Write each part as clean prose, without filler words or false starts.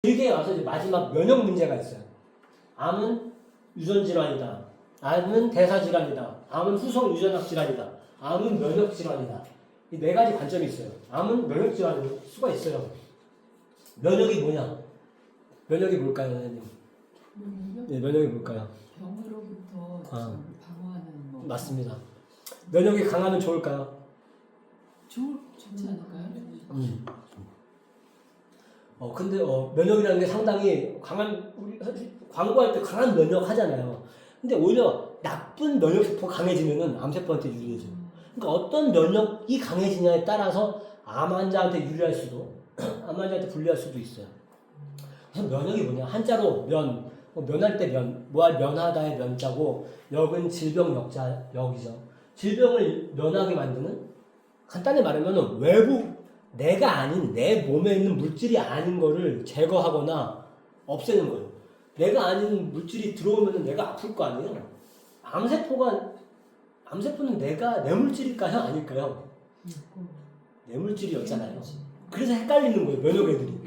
여기에 와서 이제 마지막 면역 문제가 있어요. 암은 유전질환이다. 암은 대사질환이다. 암은 후성 유전학질환이다. 암은 면역질환이다. 이 네 가지 관점이 있어요. 암은 면역질환일 수가 있어요. 면역이 뭐냐? 면역이 뭘까요, 선생님? 면역이요? 네, 면역이 뭘까요? 병으로부터 방어하는 뭐. 맞습니다. 면역이 강하면 좋을까요? 좋지 않을까요? 근데 면역이라는 게 상당히 강한, 우리 사실 광고할 때 강한 면역 하잖아요. 근데 오히려 나쁜 면역세포 강해지면은 암세포한테 유리해져요. 그러니까 어떤 면역이 강해지냐에 따라서 암 환자한테 유리할 수도, 암 환자한테 불리할 수도 있어요. 그래서 면역이 뭐냐? 한자로 면, 면할 때 면, 뭐할 면하다의 면자고, 역은 질병 역자, 역이죠. 질병을 면하게 만드는, 간단히 말하면 외부, 내가 아닌 내 몸에 있는 물질이 아닌 거를 제거하거나 없애는 거예요. 내가 아닌 물질이 들어오면 내가 아플 거 아니에요. 암세포는 내 물질일까요? 아닐까요? 내 물질이었잖아요. 그래서 헷갈리는 거예요, 면역 애들이.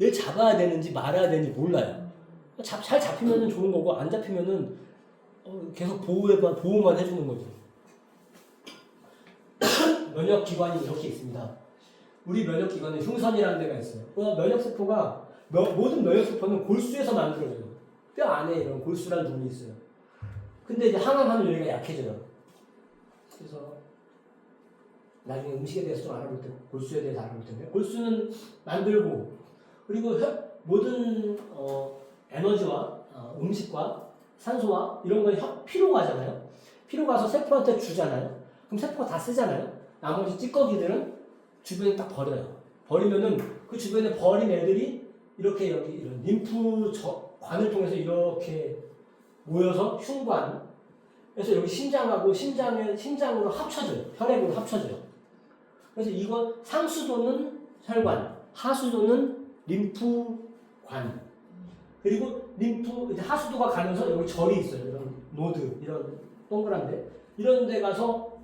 얘 잡아야 되는지 말아야 되는지 몰라요. 잘 잡히면 좋은 거고, 안 잡히면은 계속 보호만 해주는 거죠. 면역기관이 이렇게 있습니다. 우리 면역기관에 흉선이라는 데가 있어요. 면역세포가, 모든 면역세포는 골수에서 만들어져요. 뼈 안에 이런 골수라는 부분이 있어요. 근데 이제 항암하면 여기가 약해져요. 그래서 나중에 음식에 대해서 좀 알아볼 때, 골수에 대해서 알아볼 텐데, 골수는 만들고, 그리고 모든 에너지와 음식과 산소와 이런 건 피로 가잖아요. 피로 가서 세포한테 주잖아요. 그럼 세포가 다 쓰잖아요. 나머지 찌꺼기들은 주변에 딱 버려요. 버리면은 그 주변에 버린 애들이 이렇게 여기 이런 림프 관을 통해서 이렇게 모여서 흉관, 그래서 여기 심장하고 심장으로 합쳐져요. 혈액으로 합쳐져요. 그래서 이건 상수도는 혈관, 하수도는 림프관. 그리고 이제 하수도가 가면서 여기 절이 있어요. 이런 노드, 이런 동그란데. 이런 데 가서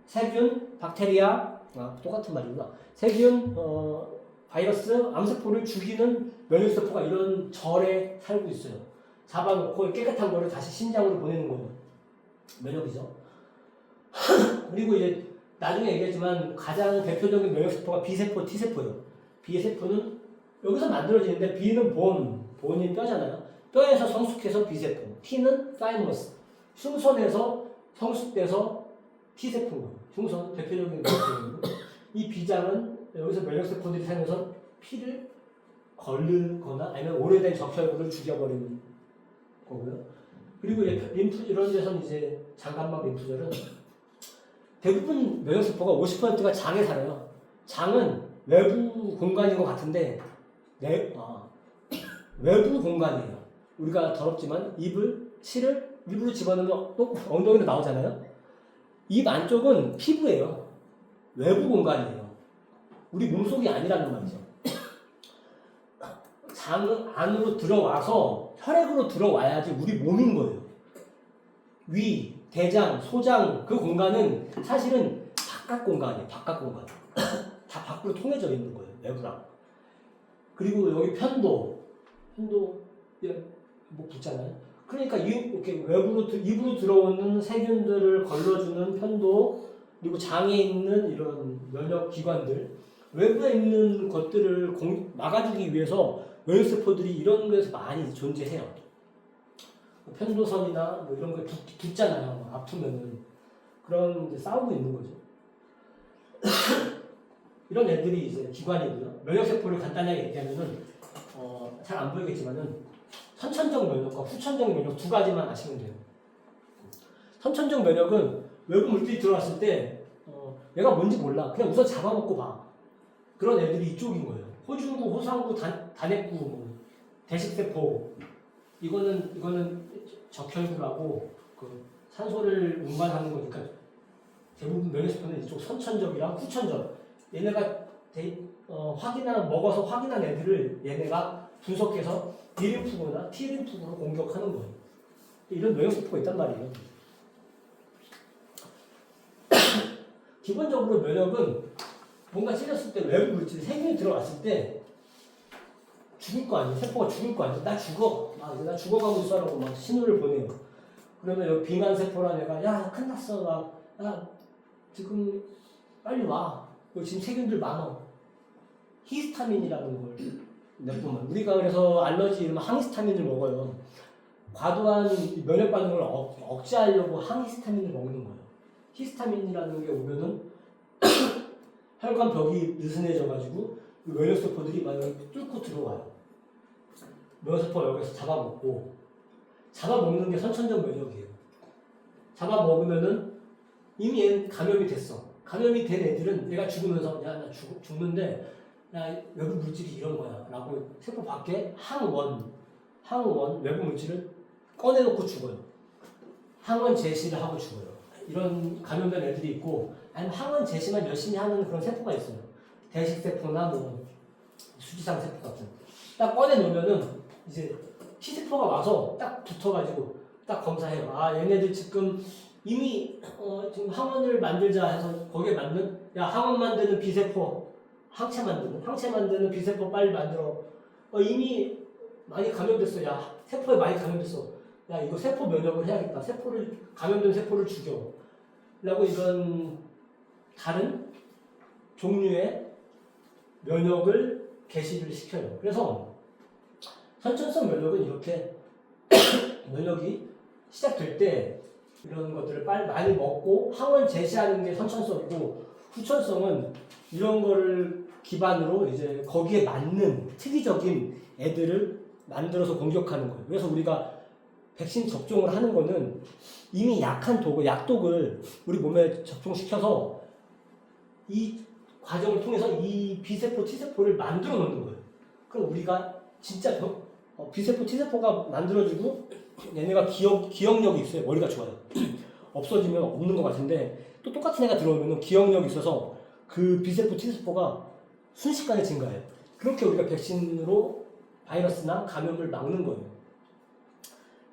세균, 박테리아, 똑같은 말이구나. 세균, 바이러스, 암세포를 죽이는 면역세포가 이런 절에 살고 있어요. 잡아놓고 깨끗한 거를 다시 심장으로 보내는 거예요. 면역이죠. 그리고 이제 나중에 얘기했지만 가장 대표적인 면역세포가 B세포, T세포예요. B세포는 여기서 만들어지는데 B는 본이 뼈잖아요. 뼈에서 성숙해서 B세포, T는 타이머스, 흉선에서 성숙돼서 T세포예요. 흉선, 대표적인 면역세포입니다. 이 B장은 여기서 면역세포들이 살면서 피를 걸르거나 아니면 오래된 적혈구를 죽여버리는 거고요. 그리고 림프, 이런 데서는 이제 장간막 림프절은 대부분 면역세포가 50%가 장에 살아요. 장은 외부 공간인 것 같은데, 외부 공간이에요. 우리가 더럽지만 실을 입으로 집어넣으면 또 엉덩이로 나오잖아요. 입 안쪽은 피부예요. 외부 공간이에요. 우리 몸속이 아니라는 말이죠. 장 안으로 들어와서 혈액으로 들어와야지 우리 몸인 거예요. 위, 대장, 소장 그 공간은 사실은 바깥 공간이에요. 바깥 공간. 다 밖으로 통해져 있는 거예요. 외부랑. 그리고 여기 편도 뭐 붙잖아요. 그러니까 이렇게 입으로 들어오는 세균들을 걸러주는 편도, 그리고 장에 있는 이런 면역 기관들, 외부에 있는 것들을 막아주기 위해서 면역세포들이 이런 데서 많이 존재해요. 편도선이나 뭐 이런 거 붙잖아요. 아프면은. 그런 이제 싸우고 있는 거죠. 이런 애들이 이제 기관이고요. 면역세포를 간단하게 얘기하면은, 잘 안 보이겠지만은, 선천적 면역과 후천적 면역 두 가지만 아시면 돼요. 선천적 면역은 외부 물질이 들어왔을 때, 얘가 뭔지 몰라. 그냥 우선 잡아먹고 봐. 그런 애들이 이쪽인 거예요. 호중구, 호상구, 단핵구, 대식세포. 이거는 적혈구라고 그 산소를 운반하는 거니까 대부분 면역세포는 이쪽 선천적이랑 후천적. 얘네가 먹어서 확인한 애들을 얘네가 분석해서 B림프구나 T림프구로 공격하는 거예요. 이런 면역세포가 있단 말이에요. 기본적으로 면역은 뭔가 찔렸을 때 외부 물질이 세균이 들어왔을 때 죽을 거 아니에요. 세포가 죽을 거 아니에요. 나 죽어. 이제 나 죽어가고 있어라고 막 신호를 보내요. 그러면 여기 비만 세포란 애가 야 끝났어. 야 지금 빨리 와. 너 지금 세균들 많아. 히스타민이라는 걸 내뿜어요. 우리가 그래서 알러지 이러면 항히스타민을 먹어요. 과도한 면역 반응을 억제하려고 항히스타민을 먹는 거예요. 히스타민이라는 게 오면은 혈관 벽이 느슨해져가지고 면역세포들이 막 뚫고 들어와요. 면역세포가 여기서 잡아먹는 게 선천적 면역이에요. 잡아먹으면은 이미 얘는 감염이 됐어. 감염이 된 애들은 얘가 죽으면서 야 나 죽는데 야 외부 물질이 이런 거야 라고 세포 밖에 항원 외부 물질을 꺼내놓고 죽어요. 항원 제시를 하고 죽어요. 이런 감염된 애들이 있고 아니면 항원 제시만 열심히 하는 그런 세포가 있어요. 대식세포나 뭐 수지상 세포 같은 딱 꺼내놓으면은 이제 T세포가 와서 딱 붙어가지고 딱 검사해요. 얘네들 지금 이미 지금 항원을 만들자 해서 거기에 맞는 항원 만드는 B세포 항체 만드는 B세포 빨리 만들어. 이미 많이 감염됐어. 세포에 많이 감염됐어. 이거 세포 면역을 해야겠다. 감염된 세포를 죽여. 라고 이런 다른 종류의 면역을 개시를 시켜요. 그래서 선천성 면역은 이렇게 면역이 시작될 때 이런 것들을 빨리 많이 먹고 항원 제시하는 게 선천성이고 후천성은 이런 거를 기반으로 이제 거기에 맞는 특이적인 애들을 만들어서 공격하는 거예요. 그래서 우리가 백신 접종을 하는 거는 이미 약한 약독을 우리 몸에 접종시켜서 이 과정을 통해서 이 B세포, T세포를 만들어 놓는 거예요. 그럼 우리가 진짜 B세포, T세포가 만들어지고 얘네가 기억력이 있어요. 머리가 좋아요. 없어지면 없는 것 같은데 또 똑같은 애가 들어오면 기억력이 있어서 그 B세포, T세포가 순식간에 증가해요. 그렇게 우리가 백신으로 바이러스나 감염을 막는 거예요.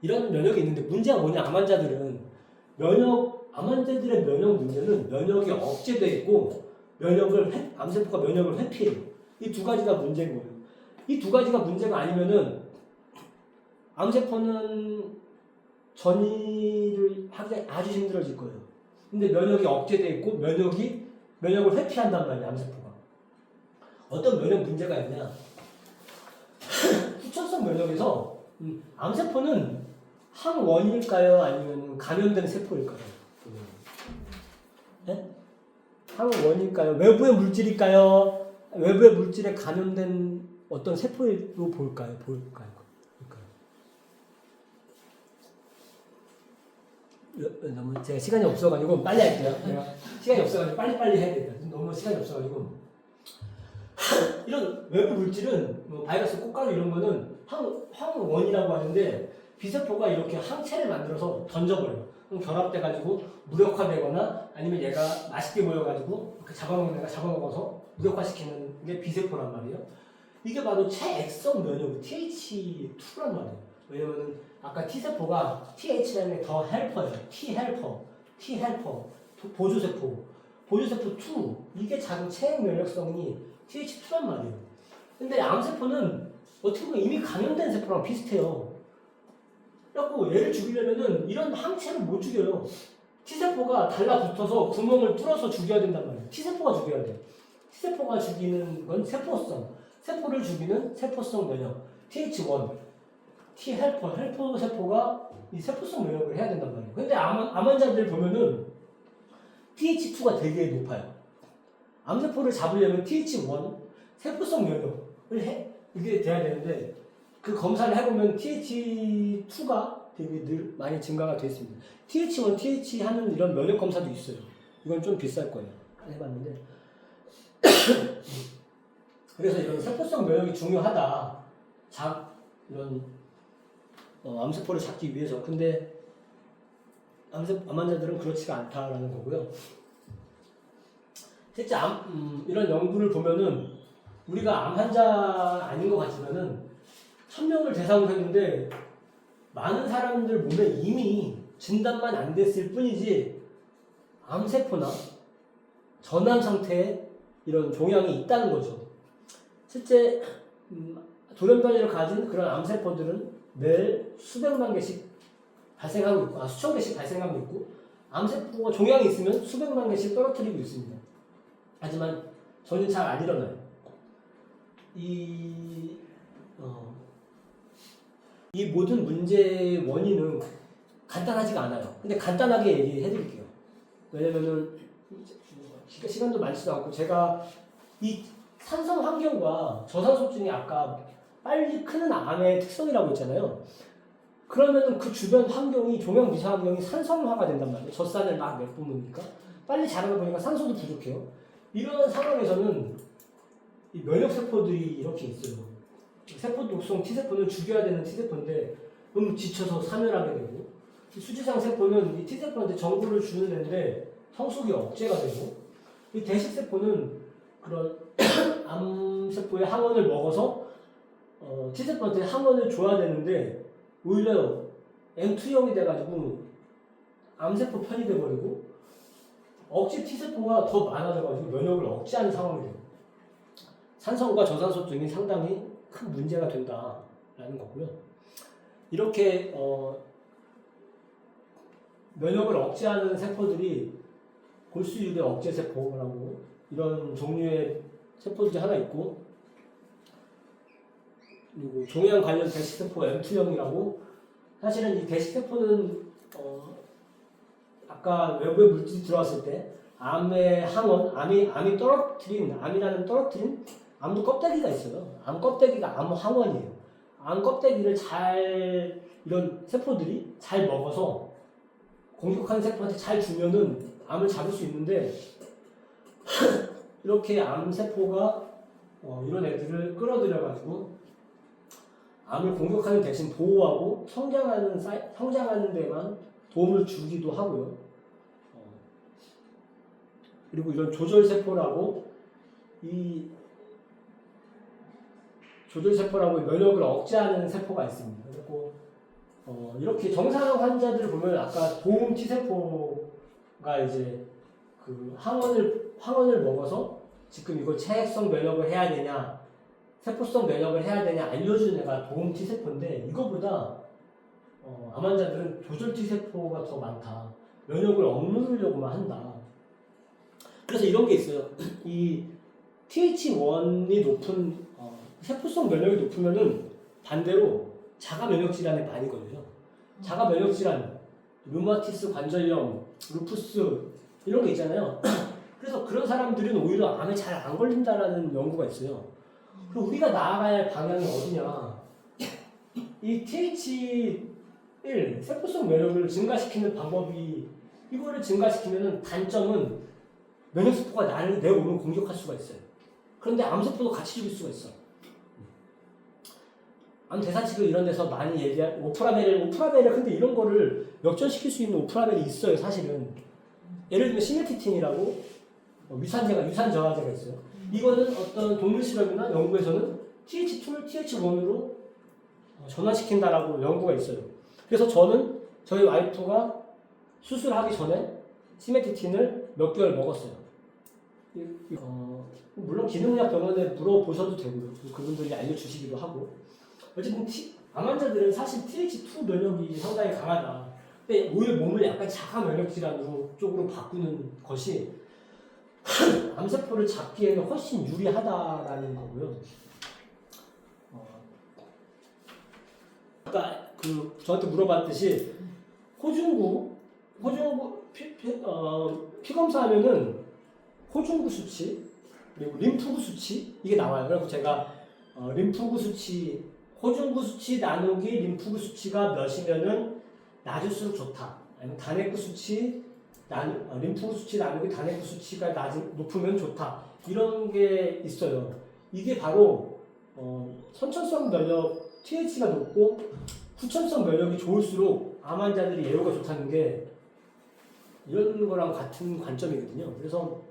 이런 면역이 있는데 문제가 뭐냐? 암 환자들의 면역 문제는 면역이 억제되어 있고 암세포가 면역을 회피해요. 이 두 가지가 문제인 거예요. 이 두 가지가 문제가 아니면은 암세포는 전이를 하기가 아주 힘들어질 거예요. 근데 면역이 억제되어 있고 면역을 회피한단 말이에요. 암세포가. 어떤 면역 문제가 있냐? 후천성 면역에서 암세포는 항원일까요? 아니면 감염된 세포일까요? 네? 항원일까요? 외부의 물질일까요? 외부의 물질에 감염된 어떤 세포로 볼까요? 너무 제가 시간이 없어가지고 빨리 할게요. 시간이 없어가지고 빨리 해야 돼요. 너무 시간이 없어가지고 이런 외부 물질은 바이러스, 꽃가루 이런 거는 항원이라고 하는데 B세포가 이렇게 항체를 만들어서 던져버려요. 그럼 결합돼가지고 무력화되거나 아니면 얘가 맛있게 모여가지고 잡아먹는 애가 잡아먹어서 무력화시키는 게 B세포란 말이에요. 이게 바로 체액성 면역 TH2란 말이에요. 왜냐면은 아까 T세포가 TH라는 게 더 헬퍼예요. T헬퍼, 보조세포 2 이게 작은 체액 면역성이 TH2란 말이에요. 근데 암세포는 어떻게 보면 이미 감염된 세포랑 비슷해요. 그래갖고 얘를 죽이려면은 이런 항체를 못 죽여요. T세포가 달라붙어서 구멍을 뚫어서 죽여야 된단 말이에요. T세포가 죽여야 돼. T세포가 죽이는 건 세포를 죽이는 세포성 면역 TH1 헬퍼 세포가 이 세포성 면역을 해야 된단 말이에요. 근데 암 환자들 보면은 TH2가 되게 높아요. 암세포를 잡으려면 TH1 세포성 면역을 이게 돼야 되는데 그 검사를 해보면 TH2가 되게 늘 많이 증가가 되어 있습니다. TH1, TH 하는 이런 면역 검사도 있어요. 이건 좀 비쌀 거예요. 해봤는데 그래서 이런 세포성 면역이 중요하다. 이런 암세포를 잡기 위해서. 근데 암 환자들은 그렇지가 않다라는 거고요. 실제 이런 연구를 보면은 우리가 암 환자 아닌 것 같지만은 1000명을 대상으로 했는데 많은 사람들 몸에 이미 진단만 안 됐을 뿐이지 암세포나 전암 상태에 이런 종양이 있다는 거죠. 실제 돌연변이를 가진 그런 암세포들은 매일 수백만 개씩 발생하고 있고, 수천 개씩 발생하고 있고, 암세포가 종양이 있으면 수백만 개씩 떨어뜨리고 있습니다. 하지만 저는 잘 안 일어나요. 이 모든 문제의 원인은 간단하지가 않아요. 근데 간단하게 얘기해 드릴게요. 왜냐면은 시간도 많지도 않고, 제가 이 산성 환경과 저산소증이 아까 빨리 크는 암의 특성이라고 했잖아요. 그러면은 그 주변 환경이, 종양 미세 환경이 산성화가 된단 말이에요. 젖산을 막 내뿜으니까 빨리 자라다 보니까 산소도 부족해요. 이런 상황에서는 이 면역세포들이 이렇게 있어요. 세포 독성 T세포는 죽여야 되는 T세포인데 너무 지쳐서 사멸하게 되고, 수지상 세포는 이 T세포한테 정보를 주는 애인데 성숙이 억제가 되고, 이 대식세포는 그런 암세포의 항원을 먹어서 T세포한테 항원을 줘야 되는데 오히려 M2형이 돼가지고 암세포 편이 돼버리고, 억제 T세포가 더 많아져가지고 면역을 억제하는 상황이 돼요. 산성과 저산소증이 상당히 큰 문제가 된다라는 거고요. 이렇게 면역을 억제하는 세포들이 골수유대 억제 세포라고, 이런 종류의 세포들이 하나 있고, 그리고 종양 관련 대식세포 M2형이라고, 사실은 이 대식세포는 아까 외부의 물질이 들어왔을 때 암의 항원, 암이라는 떨어뜨린 암도 껍데기가 있어요. 암 껍데기가 암 항원이에요. 암 껍데기를 이런 세포들이 잘 먹어서 공격하는 세포한테 잘 주면은 암을 잡을 수 있는데, 이렇게 암 세포가 이런 애들을 끌어들여가지고 암을 공격하는 대신 보호하고 성장하는 데만 도움을 주기도 하고요. 그리고 이런 조절세포라고, 이 조절세포라고 면역을 억제하는 세포가 있습니다. 그리고 이렇게 정상 환자들을 보면 아까 도움 T세포가 이제 그 항원을 먹어서 지금 이거 체액성 면역을 해야 되냐, 세포성 면역을 해야 되냐 알려주는 애가 도움 T세포인데, 이거보다 암 환자들은 조절 T세포가 더 많다. 면역을 억누르려고만 한다. 그래서 이런 게 있어요. 이 TH1이 높은 세포성 면역이 높으면은 반대로 자가 면역 질환에 많이 걸려요. 자가 면역 질환, 류마티스 관절염, 루푸스 이런 게 있잖아요. 그래서 그런 사람들은 오히려 암에 잘 안 걸린다라는 연구가 있어요. 그럼 우리가 나아가야 할 방향이 어디냐? 이 TH1 세포성 면역을 증가시키는 방법이, 이거를 증가시키면은 단점은 면역세포가 내 몸을 공격할 수가 있어요. 그런데 암세포도 같이 죽일 수가 있어. 암 대사측을 이런 데서 많이 얘기할 오프라벨 근데 이런 거를 역전시킬 수 있는 오프라벨이 있어요, 사실은. 예를 들면 시메티틴이라고 유산 저하제가 있어요. 이거는 어떤 동물 실험이나 연구에서는 TH2를 TH1으로 전환시킨다라고 연구가 있어요. 그래서 저희 와이프가 수술하기 전에 시메티틴을 몇 개월 먹었어요. 물론 기능의학 병원에 물어보셔도 되고요. 그분들이 알려주시기도 하고. 어쨌든 암 환자들은 사실 TH2 면역이 상당히 강하다. 근데 오히려 몸을 약간 자가 면역 질환으로 쪽으로 바꾸는 것이 암세포를 잡기에는 훨씬 유리하다라는 거고요. 아까 저한테 물어봤듯이 호중구 피검사하면은 호중구 수치 그리고 림프구 수치 이게 나와요. 그래서 제가 림프구 수치, 호중구 수치 나누기 림프구 수치가 몇이면은 낮을수록 좋다. 아니면 단핵구 수치 림프구 수치 나누기 단핵구 수치가 높으면 좋다. 이런 게 있어요. 이게 바로 선천성 면역 TH가 높고 후천성 면역이 좋을수록 암 환자들이 예후가 좋다는 게 이런 거랑 같은 관점이거든요. 그래서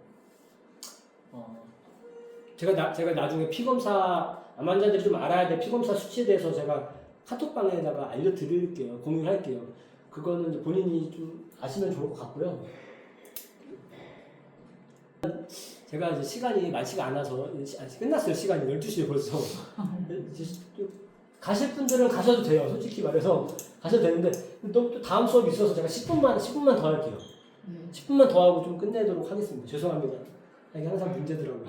제가 나중에 피검사 암 환자들이 좀 알아야 될 피검사 수치에 대해서 제가 카톡방에다가 알려드릴게요. 공유할게요. 그거는 이제 본인이 좀 아시면 좋을 것 같고요. 제가 이제 시간이 많지가 않아서 아직 끝났어요. 시간이 12시에 벌써. 이제 가실 분들은 가셔도 돼요. 솔직히 말해서 가셔도 되는데 또 다음 수업이 있어서 제가 10분만 더 할게요. 네. 10분만 더 하고 좀 끝내도록 하겠습니다. 죄송합니다. 이게 항상 문제더라고요.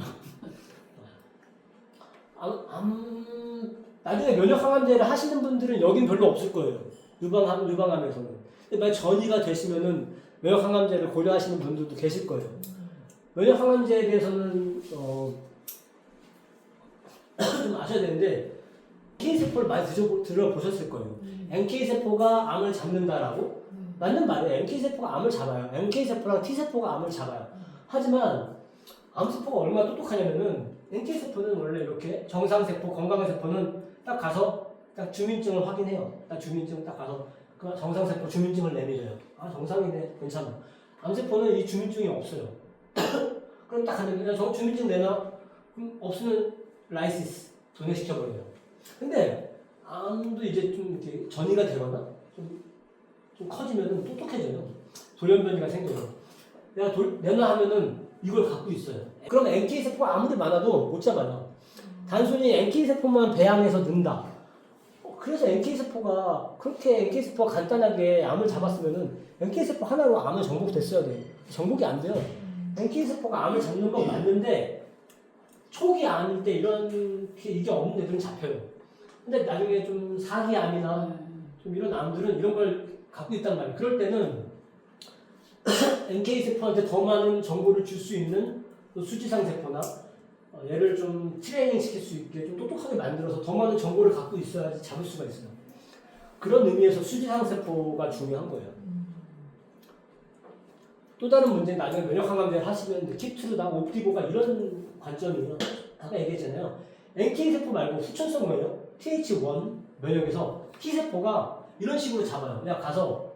나중에 면역 항암제를 하시는 분들은 여긴 별로 없을 거예요. 유방암에서는. 근데 만약 전이가 되시면은 면역 항암제를 고려하시는 분들도 계실 거예요. 면역 항암제에 대해서는 좀 아셔야 되는데 NK세포를 많이 들어보셨을 거예요. NK세포가 암을 잡는다라고? 맞는 말이에요. NK세포가 암을 잡아요. NK세포랑 T세포가 암을 잡아요. 하지만 암세포가 얼마나 똑똑하냐면은 NK세포는 원래 이렇게 정상세포, 건강세포는 딱 가서 딱 주민증을 확인해요. 딱 주민증 딱 가서 그 정상세포 주민증을 내밀어요. 아 정상이네. 괜찮아. 암세포는 이 주민증이 없어요. 그럼 딱 가면 저 주민증 내놔? 그럼 없으면 라이시스 도내시켜버려요. 근데 암도 이제 좀 이렇게 전이가 되거나 좀 커지면 똑똑해져요. 돌연변이가 생겨요. 내가 내놔 하면은 이걸 갖고 있어요. 그럼 NK세포가 아무리 많아도 못 잡아요. 단순히 NK세포만 배양해서 넣는다. 그래서 NK세포가 간단하게 암을 잡았으면은 NK세포 하나로 암을 정복됐어야 돼요. 정복이 안 돼요. NK세포가 암을 잡는 건 맞는데 초기 암일 때 이게 없는 애들은 잡혀요. 근데 나중에 좀 사기암이나 좀 이런 암들은 이런 걸 갖고 있단 말이에요. 그럴 때는 NK세포한테 더 많은 정보를 줄 수 있는 수지상세포나 얘를 좀 트레이닝 시킬 수 있게 좀 똑똑하게 만들어서 더 많은 정보를 갖고 있어야지 잡을 수가 있어요. 그런 의미에서 수지상세포가 중요한 거예요. 또 다른 문제는 나중에 면역항암제를 하시면 킵트루다, 옵티보가 이런 관점이에요. 아까 얘기했잖아요. NK세포 말고 후천성 면역, TH1 면역에서 T세포가 이런 식으로 잡아요. 그냥 가서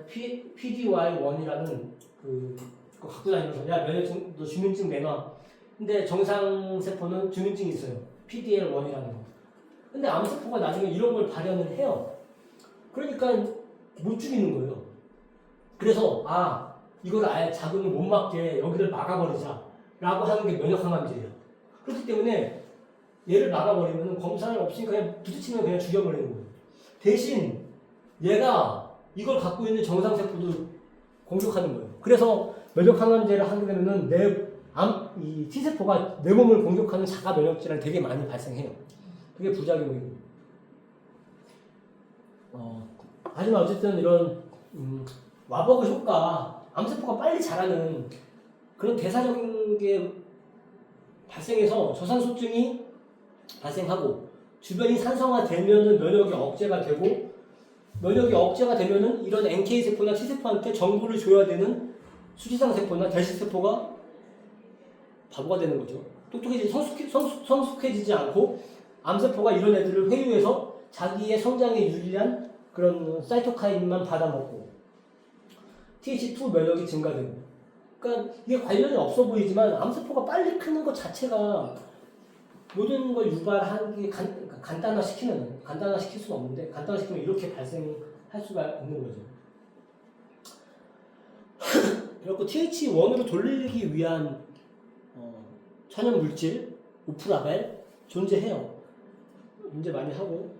PDY1이라는 그거 갖고 다니면서 야 면역증 너 주민증 내놔. 근데 정상세포는 주민증이 있어요. PDL1이라는 거. 근데 암세포가 나중에 이런 걸 발현을 해요. 그러니까 못 죽이는 거예요. 그래서 이걸 아예 자극을 못 막게 여기를 막아버리자 라고 하는 게 면역항암제예요. 그렇기 때문에 얘를 막아버리면 검사를 없으니까 그냥 부딪히면 그냥 죽여버리는 거예요. 대신 얘가 이걸 갖고 있는 정상세포도 공격하는 거예요. 그래서 면역항암제를 하게 되면은 이 T세포가 내 몸을 공격하는 자가 면역질환이 되게 많이 발생해요. 그게 부작용이고. 하지만 어쨌든 이런 와버그 효과, 암세포가 빨리 자라는 그런 대사적인 게 발생해서 저산소증이 발생하고 주변이 산성화되면은 면역이 억제가 되고 면역이 억제가 되면은 이런 NK세포나 T세포한테 정보를 줘야 되는 수지상세포나 대시세포가 바보가 되는 거죠. 성숙해지지 않고 암세포가 이런 애들을 회유해서 자기의 성장에 유리한 그런 사이토카인만 받아먹고 TH2 면역이 증가되고 그러니까 이게 관련이 없어 보이지만 암세포가 빨리 크는 것 자체가 모든 걸 유발하기 간단화시킬 수는 없는데 간단화시키면 이렇게 발생할 수가 있는 거죠. 그리고 TH1으로 돌리기 위한 천연 물질 오프라벨 존재해요. 문제 많이 하고